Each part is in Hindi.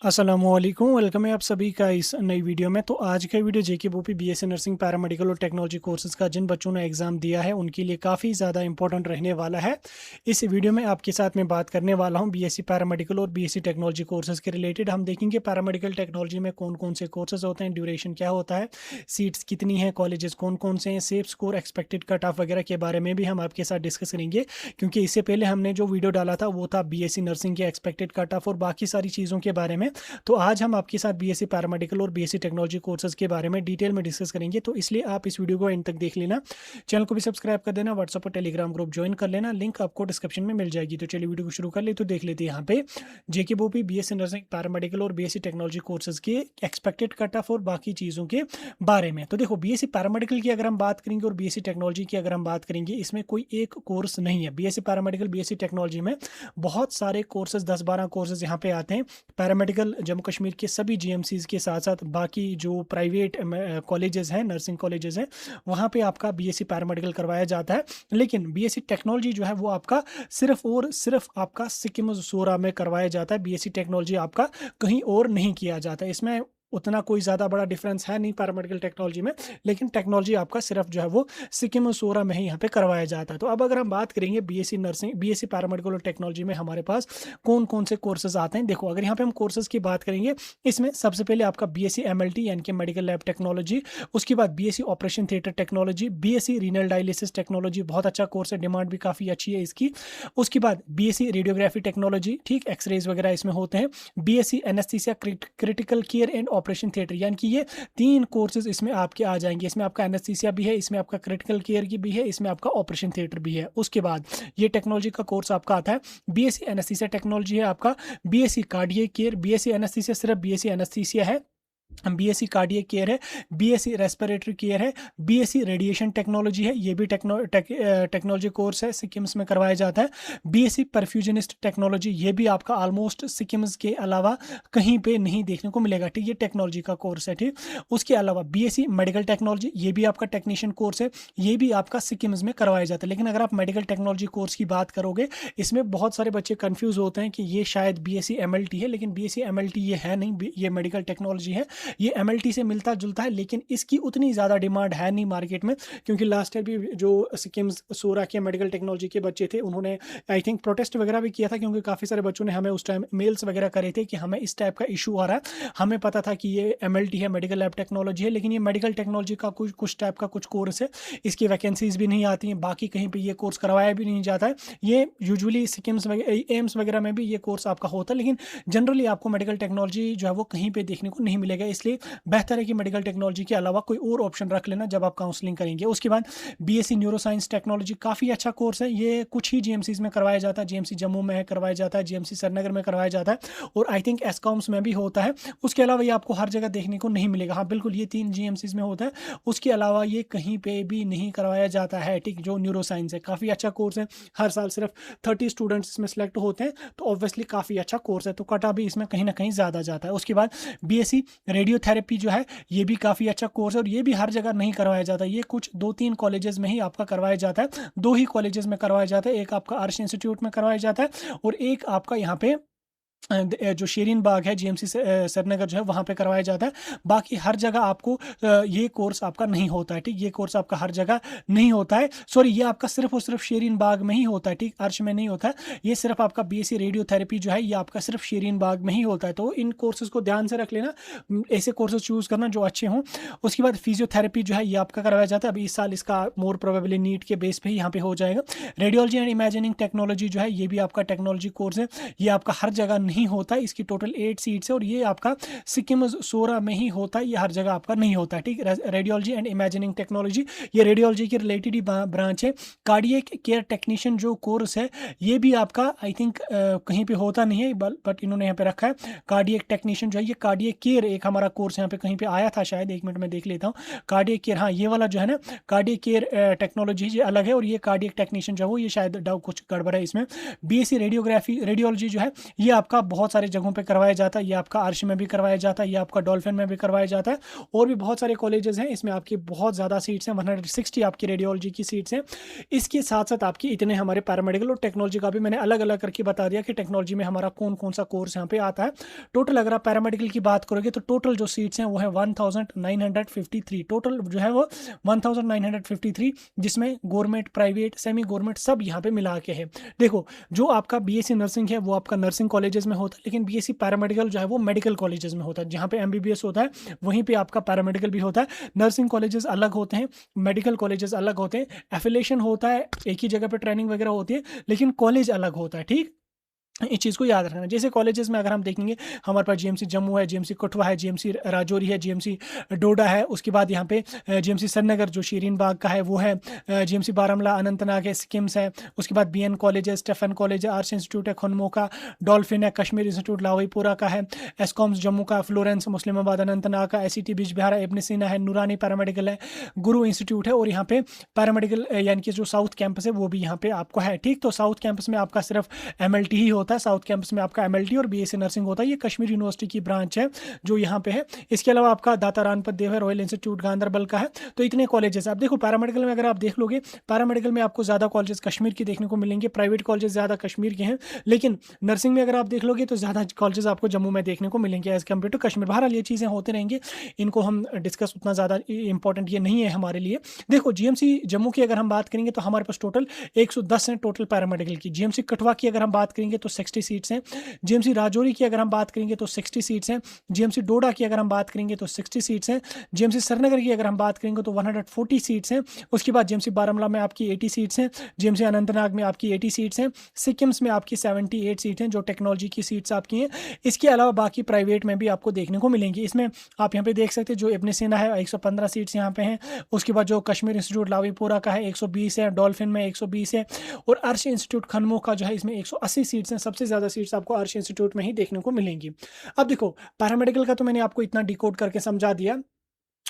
अस्सलामुअलैकुम, वेलकम है आप सभी का इस नई वीडियो में। तो आज का वीडियो जेके बोपी बीएससी नर्सिंग पैरामेडिकल और टेक्नोलॉजी कोर्सेज का जिन बच्चों ने एग्ज़ाम दिया है उनके लिए काफ़ी ज़्यादा इंपॉर्टेंट रहने वाला है। इस वीडियो में आपके साथ मैं बात करने वाला हूं बीएससी पैरामेडिकल और बीएससी टेक्नोलॉजी कोर्सेज के रिलेटेड। हम देखेंगे पैरामेडिकल टेक्नोलॉजी में कौन कौन से कोर्सेज होते हैं, ड्यूरेशन क्या होता है, सीट्स कितनी हैं, कॉलेजेस कौन कौन से हैं, safe score, expected cut off वगैरह के बारे में भी हम आपके साथ डिस्कस करेंगे। क्योंकि इससे पहले हमने जो वीडियो डाला था वो था बीएससी नर्सिंग के एक्सपेक्टेड कट ऑफ और बाकी सारी चीज़ों के बारे में। तो आज हम आपके साथ बीएससी पैरामेडिकल और बीएससी टेक्नोलॉजी कोर्सेज के बारे में डिटेल में डिस्कस करेंगे, तो इसलिए आप इस वीडियो को एंड तक देख लेना। चैनल को भी सब्सक्राइब कर देना, व्हाट्सएप और टेलीग्राम ग्रुप ज्वाइन कर लेना, लिंक आपको डिस्क्रिप्शन में मिल जाएगी। तो चलिए वीडियो को शुरू कर ले। तो देख लेते हैं यहाँ पे जेके बोपी बीएससी नर्सिंग पैरामेडिकल और बीएससी टेक्नोलॉजी कोर्सेज के एक्सपेक्टेड कट ऑफ और बाकी चीज़ों के बारे में। तो देखो, बीएससी पैरामेडिकल की अगर हम बात करेंगे और बीएससी टेक्नोलॉजी की अगर हम बात करेंगे, इसमें कोई एक कोर्स नहीं है। बीएससी पैरामेडिकल बीएससी टेक्नोलॉजी में बहुत सारे कोर्सेज, 10-12 कोर्सेज यहाँ पे आते हैं। पैरामेडिकल जम्मू कश्मीर के सभी जीएमसी के साथ साथ बाकी जो प्राइवेट कॉलेजेस हैं, नर्सिंग कॉलेजेस हैं, वहाँ पे आपका बीएससी पैरामेडिकल करवाया जाता है। लेकिन बीएससी टेक्नोलॉजी जो है वो आपका सिर्फ और सिर्फ आपका सिक्किम सोरा में करवाया जाता है। बीएससी टेक्नोलॉजी आपका कहीं और नहीं किया जाता। इसमें उतना कोई ज़्यादा बड़ा डिफरेंस है नहीं पैरामेडिकल टेक्नोलॉजी में, लेकिन टेक्नोलॉजी आपका सिर्फ जो है वो सिक्किम और सोरा में ही यहाँ पे करवाया जाता है। तो अब अगर हम बात करेंगे बीएससी नर्सिंग, बीएससी पैरामेडिकल और टेक्नोलॉजी में हमारे पास कौन कौन से कोर्सेज आते हैं। देखो, अगर यहाँ पे हम कोर्सेज की बात करेंगे, इसमें सबसे पहले आपका बीएससी एमएलटी यानी कि मेडिकल लैब टेक्नोलॉजी, उसके बाद BSc operation theatre technology, BSc renal dialysis technology, बहुत अच्छा कोर्स है, डिमांड भी काफ़ी अच्छी है इसकी। उसके बाद बीएससी रेडियोग्राफी टेक्नोलॉजी, ठीक, एक्सरेज वगैरह इसमें होते हैं। BSc anaesthesia critical care and operation theatre, यानी कि ये 3 कोर्सेज इसमें आपके आ जाएंगे। इसमें आपका एनेस्थीसिया भी है, इसमें आपका क्रिटिकल केयर की भी है, इसमें आपका ऑपरेशन थिएटर भी है। उसके बाद ये टेक्नोलॉजी का कोर्स आपका आता है बीएससी एनेस्थीसिया टेक्नोलॉजी है आपका, BSc cardiac care, BSc anaesthesia सिर्फ बीएससी एनेस्थीसिया है, बीएससी कार्डियक केयर है, बीएससी रेस्पिरेटरी केयर है, बीएससी रेडिएशन टेक्नोलॉजी है, ये भी टेक्नोलॉजी कोर्स है, सिक्किम्स में करवाया जाता है। बीएससी परफ्यूजनिस्ट टेक्नोलॉजी, ये भी आपका ऑलमोस्ट सिक्किम्स के अलावा कहीं पे नहीं देखने को मिलेगा, ठीक, ये टेक्नोलॉजी का कोर्स है, ठीक। उसके अलावा बीएससी मेडिकल टेक्नोलॉजी, ये भी आपका टेक्नीशियन कोर्स है, ये भी आपका सिक्किम्स में करवाया जाता है। लेकिन अगर आप मेडिकल टेक्नोलॉजी कोर्स की बात करोगे, इसमें बहुत सारे बच्चे कन्फ्यूज होते हैं कि ये शायद बीएससी एमएलटी है, लेकिन बीएससी एमएलटी ये है नहीं, ये मेडिकल टेक्नोलॉजी है। ये एमएलटी से मिलता जुलता है, लेकिन इसकी उतनी ज़्यादा डिमांड है नहीं मार्केट में, क्योंकि लास्ट ईयर भी जो सिक्किम सोरा के मेडिकल टेक्नोलॉजी के बच्चे थे, उन्होंने आई थिंक प्रोटेस्ट वगैरह भी किया था, क्योंकि काफ़ी सारे बच्चों ने हमें उस टाइम मेल्स वगैरह करे थे कि हमें इस टाइप का इशू आ रहा है। हमें पता था कि ये एमएलटी है, मेडिकल लैब टेक्नोलॉजी है, लेकिन ये मेडिकल टेक्नोलॉजी का कुछ टाइप का कुछ कोर्स है, इसकी वैकेंसीज भी नहीं आती हैं, बाकी कहीं पर ये कोर्स करवाया भी नहीं जाता है। ये यूजुअली सिक्किम्स एम्स वगैरह में भी ये कोर्स आपका होता है, लेकिन जनरली आपको मेडिकल टेक्नोलॉजी जो है वो कहीं पर देखने को नहीं मिलेगा। इसलिए बेहतर है कि मेडिकल टेक्नोलॉजी के अलावा कोई और ऑप्शन रख लेना जब आप काउंसलिंग करेंगे। उसके बाद बीएससी न्यूरोसाइंस टेक्नोलॉजी, काफ़ी अच्छा कोर्स है, ये कुछ ही जीएमसीज में करवाया जाता है, जीएमसी जम्मू में करवाया जाता है, जीएमसी श्रीनगर में करवाया जाता है, और आई थिंक एसकॉम्स में भी होता है। उसके अलावा ये आपको हर जगह देखने को नहीं मिलेगा। हाँ बिल्कुल, ये 3 जीएमसीज में होता है, उसके अलावा ये कहीं पर भी नहीं करवाया जाता है, ठीक। जो न्यूरोसाइंस है, काफ़ी अच्छा कोर्स है, हर साल सिर्फ 30 स्टूडेंट्स इसमें सेलेक्ट होते हैं, तो ऑब्वियसली काफ़ी अच्छा कोर्स है, तो कटा भी इसमें कहीं ना कहीं ज़्यादा जाता है। उसके बाद बीएससी रेडियोथेरेपी जो है, ये भी काफ़ी अच्छा कोर्स है, और ये भी हर जगह नहीं करवाया जाता, ये कुछ 2-3 कॉलेजेस में ही आपका करवाया जाता है, 2 ही कॉलेजेस में करवाया जाता है। एक आपका आर्श इंस्टीट्यूट में करवाया जाता है, और एक आपका यहाँ पे जो शेरीन बाग है जीएमसी श्रीनगर जो है वहाँ पे करवाया जाता है। बाकी हर जगह आपको ये कोर्स आपका नहीं होता है, ठीक। ये कोर्स आपका हर जगह नहीं होता है, सॉरी, ये आपका सिर्फ और सिर्फ शेरीन बाग में ही होता है, ठीक, अर्श में नहीं होता है। ये सिर्फ आपका बीएससी रेडियोथेरेपी जो है ये आपका सिर्फ शेरीन बाग में ही होता है। तो इन कोर्सेज को ध्यान से रख लेना, ऐसे कोर्सेज चूज़ करना जो अच्छे हों। उसके बाद फिजियोथेरेपी जो है ये आपका करवाया जाता है, अभी इस साल इसका मोर प्रोबेबली नीट के बेस पे ही यहाँ पे हो जाएगा। रेडियोलॉजी एंड इमेजिनिंग टेक्नोलॉजी जो है ये भी आपका टेक्नोलॉजी कोर्स है, ये आपका हर जगह नहीं होता है, इसकी टोटल 8 सीट्स है, और ये आपका सिक्किम सोरा में ही होता है, ये हर जगह आपका नहीं होता है, ठीक। रेडियोलॉजी एंड इमेजिनिंग टेक्नोलॉजी, ये रेडियोलॉजी के रिलेटेड ही ब्रांच है। कार्डियक केयर टेक्नीशियन जो कोर्स है ये भी आपका आई थिंक कहीं पे होता नहीं है, बट इन्होंने यहाँ पे रखा है। कार्डियक टेक्नीशियन जो है, ये कार्डियक केयर एक हमारा कोर्स यहाँ पे कहीं पे आया था शायद, 1 मिनट में देख लेता हूँ। कार्डियक केयर, हाँ ये वाला जो है ना कार्डियक केयर टेक्नोलॉजी ये अलग है, और ये कार्डियक टेक्नीशियन जो है वो ये शायद कुछ गड़बड़ है इसमें। बीएससी रेडियोग्राफी रेडियोलॉजी जो है ये आपका आपका बहुत सारे जगहों पे करवाया जाता है। ये आपका आर्श में भी करवाया जाता है, ये आपका डॉल्फिन में भी करवाया जाता है, और भी बहुत सारे कॉलेजेस हैं। इसमें आपकी बहुत ज़्यादा सीट्स हैं, 160 आपकी रेडियोलॉजी की सीट्स हैं। इसके साथ साथ आपकी इतने हमारे पैरामेडिकल और टेक्नोलॉजी का भी मैंने अलग अलग करके बता दिया कि टेक्नोलॉजी में हमारा कौन कौन सा कोर्स यहाँ पे आता है। टोटल अगर आप पैरामेडिकल की बात करोगे तो टोटल जो सीट्स हैं वो है 1953, टोटल जो है वो 1953, जिसमें गवर्नमेंट, प्राइवेट, सेमी गवर्नमेंट सब यहाँ पे मिला के है। देखो, जो आपका बीएससी नर्सिंग है वो आपका नर्सिंग कॉलेजेस में होता है, लेकिन बीएससी पैरामेडिकल जो है वो मेडिकल कॉलेजेस में होता है। जहाँ पे एमबीबीएस होता है वहीं पे आपका पैरामेडिकल भी होता है। नर्सिंग कॉलेजेस अलग होते हैं, मेडिकल कॉलेजेस अलग होते हैं, एफिलिएशन होता है, एक ही जगह पे ट्रेनिंग वगैरह होती है, लेकिन कॉलेज अलग होता है। ठीक, इस चीज़ को याद रखना। जैसे कॉलेजेस में अगर हम देखेंगे, हमारे पास जीएमसी जम्मू है, जीएमसी कठुआ है, जीएमसी राजौरी है, जीएमसी डोडा है, उसके बाद यहाँ पे जीएमसी श्रीनगर जो शीरीन बाग का है वो है, जीएमसी बारामूला अनंतनाग है, स्किम्स है, उसके बाद बीएन कॉलेज है, स्टेफन कॉलेज है, आर्ट्स इंस्टीट्यूट है खनमो का, डॉल्फिन है, कश्मीर इंस्टीट्यूट लाहौरीपुरा का है, एसकॉम्स जम्मू का, फ्लोरेंस मुस्लिमाबाद अनंतनाग का, एसीटी बिजबिहार है, इब्न सीना है, नूरानी पैरामेडिकल है, गुरु इंस्टीट्यूट है, और यहाँ पे पैरामेडिकल यानी कि जो साउथ कैंपस है वो भी यहाँ पे आपको है। ठीक, तो साउथ कैंपस में आपका सिर्फ एमएलटी ही होता है, साउथ कैंपस में आपका एमएलटी और बीएससी नर्सिंग होता है। ये कश्मीर यूनिवर्सिटी की ब्रांच है जो यहाँ पे है। इसके अलावा आपका दाता रानपत देव है, रॉयल इंस्टीट्यूट गांधरबल का है। तो इतने कॉलेजेस। आप देखो पैरामेडिकल में अगर आप देख लोगे, पैरामेडिकल में आपको ज़्यादा कॉलेजेस कश्मीर की देखने को मिलेंगे, प्राइवेट कॉलेजेस ज़्यादा कश्मीर के हैं, लेकिन नर्सिंग में अगर आप देख लोगे तो ज़्यादा कॉलेजेस आपको जम्मू में देखने को मिलेंगे एज कम्पेयर टू कश्मीर। बहरहाल ये चीज़ें होते रहेंगे, इनको हम डिस्कस उतना ज़्यादा इंपॉर्टेंट ये नहीं है हमारे लिए। देखो, जीएमसी जम्मू की अगर हम बात करेंगे तो हमारे पास टोटल 110 हैं टोटल पैरामेडिकल की। जीएमसी कठुआ की अगर हम बात करेंगे तो 60 सीट्स हैं। जीएमसी राजौरी की अगर हम बात करेंगे तो 60 सीट्स हैं। जीएमसी डोडा की अगर हम बात करेंगे तो 60 सीट्स हैं। जीएमसी श्रीनगर की अगर हम बात करेंगे तो 140 सीट्स हैं। उसके बाद जीएमसी बारामूला में आपकी 80 सीट्स हैं। जीएमसी अनंतनाग में आपकी 80 सीट्स हैं। सिक्किम्स में आपकी 78 सीट हैं जो टेक्नोलॉजी की सीट्स आपकी हैं। इसके अलावा बाकी प्राइवेट में भी आपको देखने को मिलेंगी। इसमें आप यहाँ पे देख सकते हैं जो इब्न सीना है 115 सीट्स यहाँ पे हैं। उसके बाद जो कश्मीर इंस्टीट्यूट लाहौरीपुरा का है 120 है, डॉल्फिन में 120 है, और अर्श इंस्टीट्यूट खनमो का जो है इसमें 180 सीट्स हैं। सबसे ज़्यादा सीट्स आपको अर्श इंस्टीट्यूट में ही देखने को मिलेंगी। अब देखो, पैरामेडिकल का तो मैंने आपको इतना डिकोड करके समझा दिया।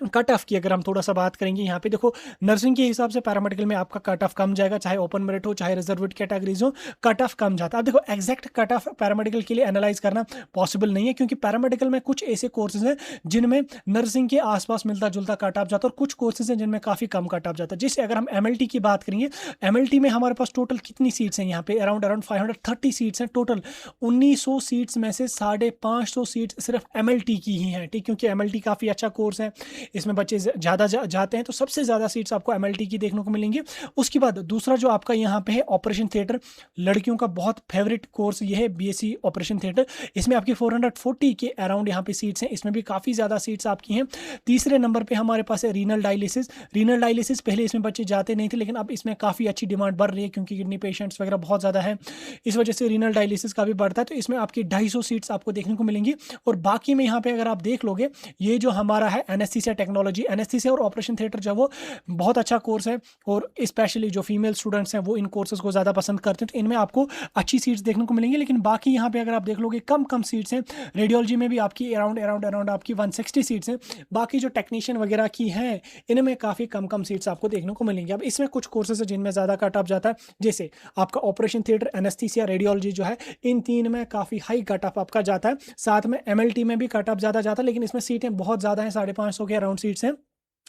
कट ऑफ की अगर हम थोड़ा सा बात करेंगे, यहाँ पे देखो नर्सिंग के हिसाब से पैरामेडिकल में आपका कट ऑफ कम जाएगा, चाहे ओपन मेरिट हो चाहे रिजर्वेड कैटेगरीज हो, कट ऑफ कम जाता है। अब देखो एग्जैक्ट कट ऑफ पैरामेडिकल के लिए एनालाइज करना पॉसिबल नहीं है, क्योंकि पैरामेडिकल में कुछ ऐसे कोर्सेज हैं जिनमें नर्सिंग के आसपास मिलता जुलता कट ऑफ जाता है, और कुछ कोर्सेज हैं जिनमें काफ़ी कम कट ऑफ जाता है। जैसे अगर हम एमएलटी की बात करेंगे, एमएलटी में हमारे पास टोटल कितनी सीट्स हैं, यहाँ पे अराउंड 530 सीट्स हैं टोटल। 1900 सीट्स में से 550 सीट्स सिर्फ एमएलटी की ही हैं। ठीक, क्योंकि एमएलटी काफ़ी अच्छा कोर्स है, इसमें बच्चे ज़्यादा जाते हैं, तो सबसे ज़्यादा सीट्स आपको एमएलटी की देखने को मिलेंगी। उसके बाद दूसरा जो आपका यहाँ पे है ऑपरेशन थिएटर, लड़कियों का बहुत फेवरेट कोर्स ये है बीएससी ऑपरेशन थिएटर। इसमें आपकी 440 के अराउंड यहाँ पे सीट्स हैं, इसमें भी काफ़ी ज़्यादा सीट्स आपकी हैं। तीसरे नंबर पे हमारे पास है रीनल डायलिसिस। रीनल डायलिसिस पहले इसमें बच्चे जाते नहीं थे, लेकिन अब इसमें काफ़ी अच्छी डिमांड बढ़ रही है, क्योंकि किडनी पेशेंट्स वगैरह बहुत ज़्यादा है, इस वजह से रीनल डायलिसिस का भी बढ़ता है। तो इसमें आपकी 250 सीट्स आपको देखने को मिलेंगी। और बाकी में यहाँ पे अगर आप देख लोगे, ये जो हमारा है एनेस्थीसिया टेक्नोलॉजी, एनेस्थीसिया और ऑपरेशन थिएटर जो है वो बहुत अच्छा कोर्स है, और स्पेशली जो फीमेल स्टूडेंट्स हैं वो इन कोर्सेज को ज़्यादा पसंद करते हैं, तो इनमें आपको अच्छी सीट्स देखने को मिलेंगी। लेकिन बाकी यहाँ पे अगर आप देख लोगे कम सीट्स हैं। रेडियोलॉजी में भी आपकी अराउंड आपकी 160 सीट्स हैं। बाकी जो टेक्नीशियन वगैरह की हैं इनमें काफ़ी कम सीट्स आपको देखने को मिलेंगी। अब इसमें कुछ कोर्सेज है जिनमें ज़्यादा कट ऑफ जाता है, जैसे आपका ऑपरेशन थिएटर, एनेस्थीसिया, रेडियोलॉजी जो है, इन तीन में काफ़ी हाई कट ऑफ आपका जाता है। साथ में एमएलटी में भी कट ऑफ ज़्यादा जाता है, लेकिन इसमें सीटें बहुत ज़्यादा हैं, 550 के अराउंड सीट्स हैं,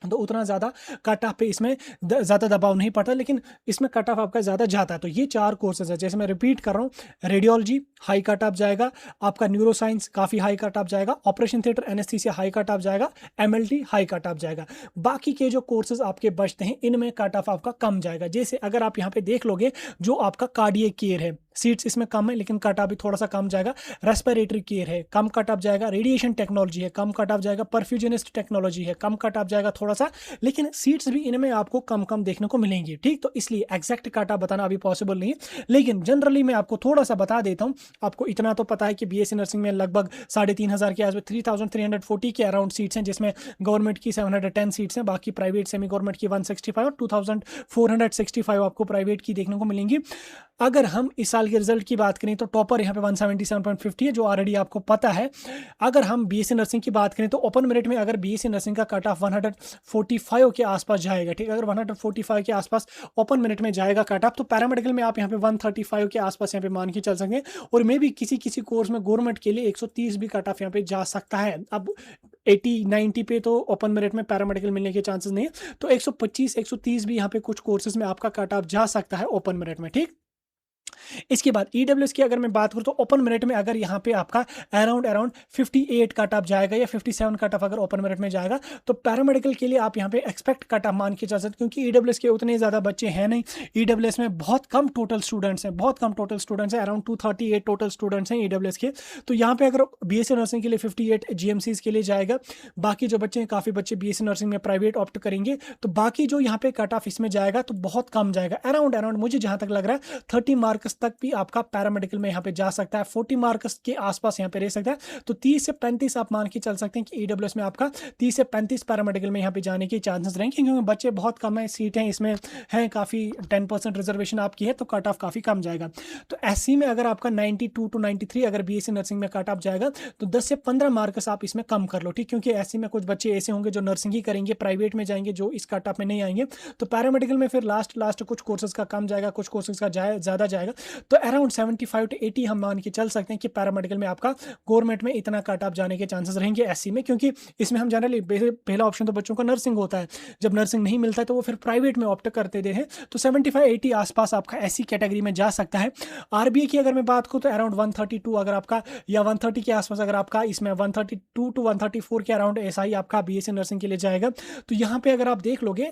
तो उतना ज़्यादा कट ऑफ पे इसमें ज़्यादा दबाव नहीं पड़ता, लेकिन इसमें कट ऑफ आपका ज़्यादा जाता है। तो ये 4 कोर्सेज है, जैसे मैं रिपीट कर रहा हूँ, रेडियोलॉजी हाई कट ऑफ जाएगा, आपका न्यूरो साइंस काफ़ी हाई कट ऑफ जाएगा, operation theatre anaesthesia high cut off जाएगा, एमएलटी हाई कट ऑफ जाएगा। बाकी के जो कोर्सेज आपके बचते हैं इनमें कट ऑफ आपका कम जाएगा। जैसे अगर आप यहाँ पे देख लोगे, जो आपका कार्डियक केयर है, सीट्स इसमें कम है लेकिन कट ऑफ भी थोड़ा सा कम जाएगा। रेस्पिरेटरी केयर है, कम कट ऑफ जाएगा। रेडिएशन टेक्नोलॉजी है, कम कट ऑफ जाएगा। परफ्यूजनिस्ट टेक्नोलॉजी है, कम कट ऑफ जाएगा थोड़ा सा, लेकिन सीट्स भी इनमें आपको कम देखने को मिलेंगी। ठीक, तो इसलिए एग्जैक्ट कट ऑफ बताना अभी पॉसिबल नहीं है, लेकिन जनरली मैं आपको थोड़ा सा बता देता हूँ। आपको इतना तो पता है कि बीएससी नर्सिंग में लगभग 3500 के आसपास 3340 के अराउंड सीट्स हैं, जिसमें गवर्नमेंट की 710 सीट्स हैं, बाकी प्राइवेट सेमी गवर्नमेंट की 165 और 2465 आपको प्राइवेट की देखने को मिलेंगी। अगर हम इस साल साल के रिजल्ट की बात करें तो टॉपर यहाँ पे 177.50 है, जो ऑलरेडी आपको पता है। अगर हम बीएससी नर्सिंग की बात करें तो ओपन मेरिट में अगर बीएससी नर्सिंग का कट ऑफ 145 के आसपास जाएगा, ठीक है, अगर 145 के आसपास ओपन मेरिट में जाएगा कट ऑफ, तो पैरामेडिकल में आप यहाँ पे 135 के आसपास यहाँ पे मान के चल सकते हैं। और मे भी किसी किसी कोर्स में गवर्नमेंट के लिए 130 भी कट ऑफ यहाँ पे जा सकता है। अब 80-90 पे तो ओपन मेरिट में पैरामेडिकल मिलने के चांसेस नहीं है, तो 125-130 भी यहाँ पे कुछ कोर्सेज में आपका कट ऑफ जा सकता है ओपन मेरिट में, ठीक। इसके बाद ईडब्ल्यूएस की अगर मैं बात करूं तो ओपन मेरिट में अगर यहाँ पे आपका अराउंड 58 कट ऑफ जाएगा या 57 कट ऑफ अगर ओपन मेरिट में जाएगा, तो पैरामेडिकल के लिए आप यहाँ पे एक्सपेक्ट कट ऑफ मान के चल सकते, क्योंकि ईडब्ल्यूएस के उतने ज़्यादा बच्चे हैं नहीं। ईडब्ल्यूएस में बहुत कम टोटल स्टूडेंट्स हैं, बहुत कम टोटल स्टूडेंट्स हैं, अराउंड 238 टोटल स्टूडेंट्स हैं ईडब्ल्यूएस के। तो यहाँ पे अगर बीएससी नर्सिंग के लिए 58 जीएमसीज के लिए जाएगा, बाकी जो बच्चे हैं काफ़ी बच्चे बीएससी नर्सिंग में प्राइवेट ऑप्ट करेंगे, तो बाकी जो यहाँ पे कट ऑफ इसमें जाएगा तो बहुत कम जाएगा, अराउंड मुझे जहाँ तक लग रहा है 30 मार्क्स तक भी आपका पैरामेडिकल में यहाँ पे जा सकता है, 40 मार्क्स के आसपास यहाँ पे रह सकता है। तो 30 से 35 आप मान के चल सकते हैं कि ईडब्ल्यूएस में आपका 30 से 35 पैरामेडिकल में यहाँ पे जाने के चांसेस रहेंगे, क्योंकि बच्चे बहुत कम है, सीटें इसमें हैं काफ़ी, 10% रिजर्वेशन आपकी है, तो कट ऑफ काफ़ी कम जाएगा। तो एससी में अगर आपका 92 to 93 अगर बीएससी नर्सिंग में कट ऑफ जाएगा तो 10 से 15 मार्क्स आप इसमें कम कर लो, ठीक, क्योंकि एससी में कुछ बच्चे ऐसे होंगे जो नर्सिंग ही करेंगे, प्राइवेट में जाएंगे, जो इस कट ऑफ में नहीं आएंगे। तो पैरामेडिकल में फिर लास्ट कुछ कोर्सेज का कम जाएगा, कुछ कोर्सेज का ज़्यादा जाएगा, तो अराउंड 75 to 80 हम मान के चल सकते हैं कि पैरामेडिकल में आपका गवर्नमेंट में इतना कट ऑफ जाने के चांसेस रहेंगे एससी में, क्योंकि इसमें हम जनरली पहला ऑप्शन तो बच्चों का नर्सिंग होता है, जब नर्सिंग नहीं मिलता है तो वो फिर प्राइवेट में ऑप्ट करते हैं। तो 75-80 आसपास आपका एससी कैटेगरी में जा सकता है। आरबीए की अगर मैं बात करूँ तो अराउंड 132 अगर आपका, या 130 के आसपास अगर आपका, इसमें 132 to 134 के अराउंड ऐसा ही आपका बीएससी नर्सिंग के लिए जाएगा। तो यहाँ पे अगर आप देख लोगे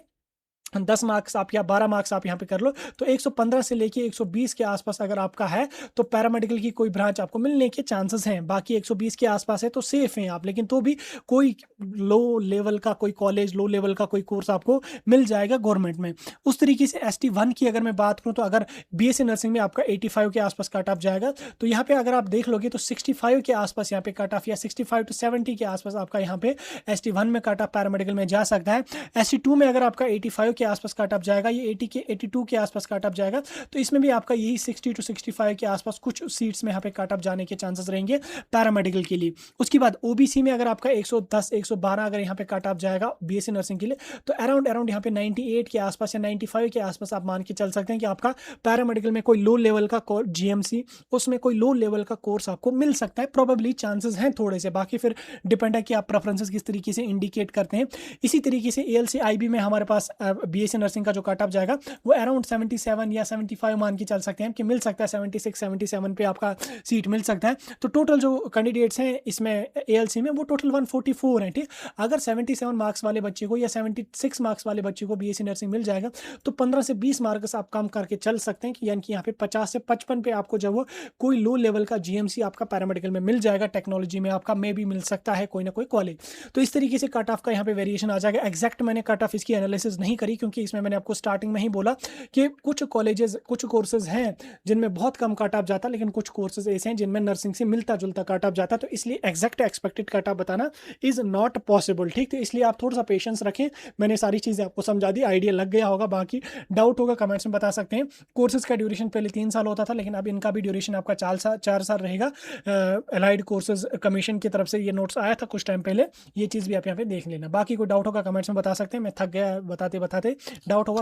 10 मार्क्स आप या 12 मार्क्स आप यहाँ पे कर लो, तो 115 से लेके 120 के आसपास अगर आपका है तो पैरामेडिकल की कोई ब्रांच आपको मिलने के चांसेस हैं। बाकी 120 के आसपास है तो सेफ हैं आप, लेकिन तो भी कोई लो लेवल का कोई कॉलेज, लो लेवल का कोई कोर्स आपको मिल जाएगा गवर्नमेंट में। उस तरीके से ST1 की अगर मैं बात करूँ तो अगर बीएससी नर्सिंग में आपका 85 के आसपास कट ऑफ जाएगा, तो यहाँ पे अगर आप देख लोगे तो 65 के आसपास यहाँ पे कट ऑफ, या 65 to 70 के आसपास आपका यहाँ पे ST1 में कट ऑफ पैरामेडिकल में जा सकता है। ST2 में अगर आपका 85 के आसपास कट ऑफ जाएगा, ये 82 के आसपास कट ऑफ जाएगा, तो इसमें भी आपका यही 60 to 65 के आसपास कुछ सीट्स में यहाँ पे कट ऑफ जाने के चांसेस रहेंगे पैरामेडिकल के लिए। उसके बाद ओबीसी में अगर आपका 110-112 अगर यहाँ पे कट ऑफ जाएगा बीएससी नर्सिंग के लिए, तो अराउंड यहाँ पे 98 के आसपास या 95 के आसपास आप मान के चल सकते हैं कि आपका पैरामेडिकल में कोई लो लेवल का जीएमसी, उसमें कोई लो लेवल का कोर्स आपको मिल सकता है, प्रोबेबली चांसेस हैं थोड़े से। बाकी फिर डिपेंड है कि आप प्रेफरेंसेस किस तरीके से इंडिकेट करते हैं। इसी तरीके से एएलसी आईबी में हमारे पास बीएससी नर्सिंग का जो कट ऑफ जाएगा वो अराउंड 77 या 75 मान के चल सकते हैं कि मिल सकता है, 76-77 पे आपका सीट मिल सकता है। तो टोटल जो कैंडिडेट्स हैं इसमें एएलसी में वो टोटल 144 हैं, ठीक। अगर 77 मार्क्स वाले बच्चे को या 76 मार्क्स वाले बच्चे को बीएससी नर्सिंग मिल जाएगा तो 15 से 20 मार्क्स आप कम करके चल सकते हैं कि यानी कि यहाँ पे 50 से 55 पे आपको जब वो कोई लो लेवल का जीएमसी आपका पैरामेडिकल में मिल जाएगा, टेक्नोलॉजी में आपका मे भी मिल सकता है कोई ना कोई कॉलेज। तो इस तरीके से कट ऑफ का यहाँ पे वेरिएशन आ जाएगा। एग्जैक्ट मैंने कट ऑफ इसकी एनालिसिस नहीं करी, क्योंकि इसमें मैंने आपको स्टार्टिंग में ही बोला कि कुछ कॉलेजेस, कुछ कोर्सेज हैं जिनमें बहुत कम कट ऑफ जाता, लेकिन कुछ कोर्सेज ऐसे हैं जिनमें नर्सिंग से मिलता जुलता कट ऑफ जाता, तो इसलिए एग्जैक्ट एक्सपेक्टेड कट ऑफ बताना इज नॉट पॉसिबल, ठीक। तो इसलिए आप थोड़ा सा पेशेंस रखें, मैंने सारी चीज़ें आपको समझा दी, आइडिया लग गया होगा। बाकी डाउट होगा कमेंट्स में बता सकते हैं। कोर्सेज का ड्यूरेशन पहले 3 साल होता था, लेकिन अब इनका भी ड्यूरेशन आपका 4 साल रहेगा। अलाइड कोर्सेज कमीशन की तरफ से ये नोट्स आया था कुछ टाइम पहले, ये चीज़ भी आप यहाँ पे देख लेना। बाकी कोई डाउट होगा कमेंट्स में बता सकते हैं, मैं थक गया बताते बताते, डाउट होगा